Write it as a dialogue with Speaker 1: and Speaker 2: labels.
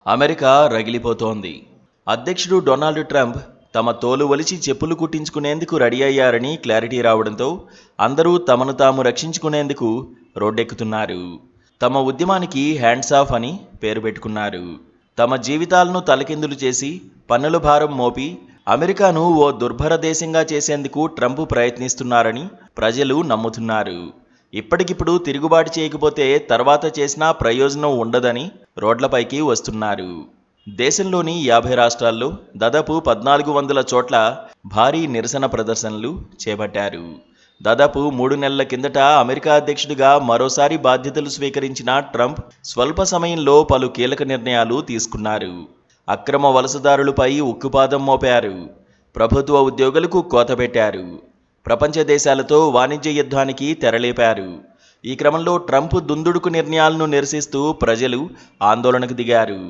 Speaker 1: America రగిలిపోతోంది. అధ్యక్షుడు Donald Trump తమ తోలు ఒలిచి చెప్పులు కుట్టించుకునేందుకు రెడీ అయ్యారని క్లారిటీ రావడంతో అందరూ తమను తాము రక్షించుకునేందుకు రోడ్డెక్కుతున్నారు. తమ ఉద్యమానికి హ్యాండ్స్ ఆఫ్ అని పేరు పెట్టుకున్నారు. తమ జీవితాలను తలకిందులు చేసి పన్నుల భారం మోపి అమెరికాను ఓ దుర్భర దేశంగా చేసేందుకు ట్రంప్ ప్రయత్నిస్తున్నారని ప్రజలు నమ్ముతున్నారు. ఇప్పటికిప్పుడు తిరుగుబాటు చేయకపోతే తర్వాత చేసినా ప్రయోజనం ఉండదని రోడ్లపైకి వస్తున్నారు. దేశంలోని 50 రాష్ట్రాల్లో దాదాపు 1400 చోట్ల భారీ నిరసన ప్రదర్శనలు చేపట్టారు. దాదాపు 3 నెలల కిందట అమెరికా అధ్యక్షుడిగా మరోసారి బాధ్యతలు స్వీకరించిన ట్రంప్ స్వల్ప సమయంలో పలు కీలక నిర్ణయాలు తీసుకున్నారు. అక్రమ వలసదారులపై ఉక్కుపాదం మోపారు. ప్రభుత్వ ఉద్యోగులకు కోత పెట్టారు. ప్రపంచ దేశాలతో వాణిజ్య యుద్ధానికి తెరలేపారు. ఈ క్రమంలో ట్రంప్ దుందుడుకు నిర్ణయాలను నిరసిస్తూ ప్రజలు ఆందోళనకు దిగారు.